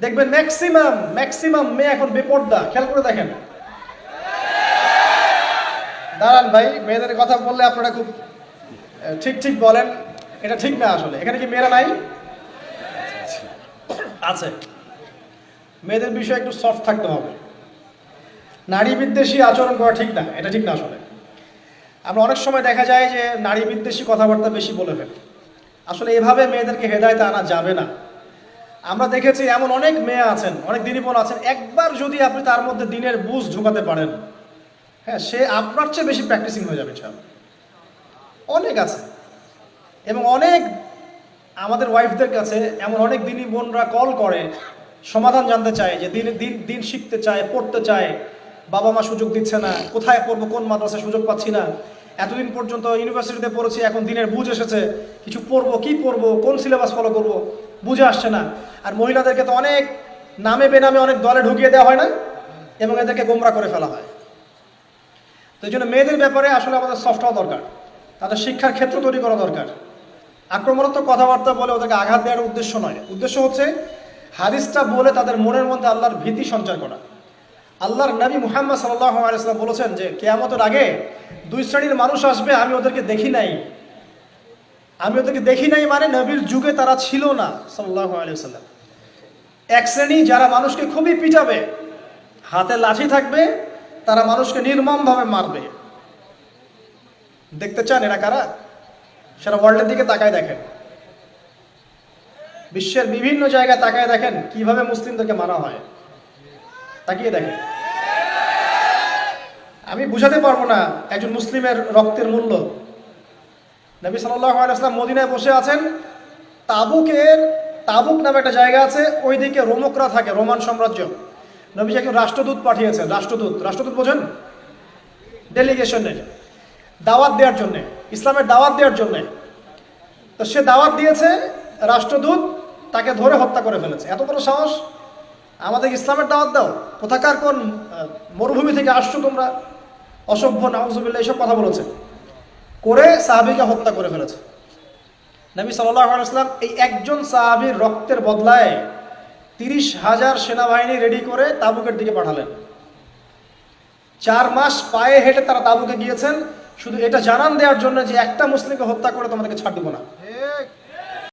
দেখবেন maximum maximum মেয়ে এখন বেপর্দা, খেয়াল করে দেখেন। দাঁড়ান ভাই, মেয়েদের কথা বললে আপনারা খুব ঠিক ঠিক বলেন, এটা ঠিক না আসলে। এখানে কি মেয়েরা নাই? আছে। মেয়েদের বিষয়ে একটু সফট থাকতে হবে। নারী বিদ্বেষী আচরণ করা ঠিক না, এটা ঠিক না আসলে। আমরা অনেক সময় দেখা যায় যে নারী বিদ্বেষী কথাবার্তা বেশি বলে ফেলি। আসলে এভাবে মেয়েদেরকে হেদায়েতে আনা যাবে না। আমরা দেখেছি এমন অনেক মেয়ে আছেন, অনেক দিনী বোন আছেন, একবার যদি আপনি তার মধ্যে দিনের বুঝ ঢোকাতে পারেন, হ্যাঁ, সে আপনার চেয়ে বেশি প্র্যাকটিসিং হয়ে যাবে। অনেক আছে। এবং অনেক আমাদের ওয়াইফদের কাছে এমন অনেক দিনী বোনরা কল করে, সমাধান জানতে চায়, যে দিন দিন দিন শিখতে চায়, পড়তে চায়, বাবা মা সুযোগ দিচ্ছে না, কোথায় পড়বো, কোন মাদ্রাসায় সুযোগ পাচ্ছি না, এতদিন পর্যন্ত ইউনিভার্সিটিতে পড়েছি, এখন দিনের বুঝ এসেছে, কিছু পড়বো, কি পড়বো, কোন সিলেবাস ফলো করব, বুঝে আসছে না। আর মহিলাদেরকে তো অনেক নামে বেনামে অনেক দলে ঢুকিয়ে দেওয়া হয় না, এবং এদেরকে গোমরা করে ফেলা হয়। তো এই জন্য মেয়েদের ব্যাপারে আসলে আমাদের সফট হওয়া দরকার, তাদের শিক্ষার ক্ষেত্র তৈরি করা দরকার। আক্রমণাত্মক কথাবার্তা বলে ওদেরকে আঘাত দেওয়ার উদ্দেশ্য নয়, উদ্দেশ্য হচ্ছে হাদিসটা বলে তাদের মনের মধ্যে আল্লাহর ভীতি সঞ্চার করা। আল্লাহর নবী মুহাম্মদ সাল্লাল্লাহু আলাইহি ওয়াসাল্লাম বলেছেন যে কিয়ামতের আগে দুই শ্রেণীর মানুষ আসবে, আমি ওদেরকে দেখি নাই। আমি ওদেরকে দেখি নাই মানে নবীর যুগে তারা ছিল না সাল্লাল্লাহু আলাইহি ওয়াসাল্লাম। এক শ্রেণী যারা মানুষকে খুবই পিটাবে, হাতে লাঠি থাকবে, তারা মানুষকে নির্মমভাবে মারবে। দেখতে চান এরা কারা? সেটা ওয়ার্ল্ডের দিকে তাকায় দেখেন, বিশ্বের বিভিন্ন জায়গায় তাকায় দেখেন কিভাবে মুসলিমদেরকে মারা হয়, তাকিয়ে দেখেন। আমি বুঝাতে পারবো না একজন মুসলিমের রক্তের মূল্য। নবী সাল্লাল্লাহু আলাইহি ওয়াসাল্লাম মদিনায় বসে আছেন, তাবুক নামে একটা জায়গা আছে, ওইদিকে রোমকরা থাকে, রোমান সাম্রাজ্য। নবী একজন রাষ্ট্রদূত পাঠিয়েছেন, রাষ্ট্রদূত বোঝেন, ডেলিগেশনের দাওয়াত দেওয়ার জন্যে, ইসলামের দাওয়াত দেওয়ার জন্যে। তো সে দাওয়াত দিয়েছে, রাষ্ট্রদূত তাকে ধরে হত্যা করে ফেলেছে। এত বড় সাহস, আমাদের ইসলামের দাওয়াত দাও, কোথাকার কোন মরুভূমি থেকে আসছো তোমরা, অসভ্য, নাউজুবিল্লাহ, এইসব কথা বলেছে, করে সাহাবীকে হত্যা করে ফেলেছে। নবী সাল্লাল্লাহু আলাইহি ওয়াসাল্লাম এই একজন সাহাবীর রক্তের বদলায় 30,000 সেনাবাহিনী রেডি করে তাবুকের দিকে পাঠালেন। 4 মাস পায়ে হেঁটে তারা তাবুকে গিয়েছেন, শুধু এটা জানান দেওয়ার জন্য যে একটা মুসলিমকে হত্যা করে তোমাদেরকে ছাড় দেবো না।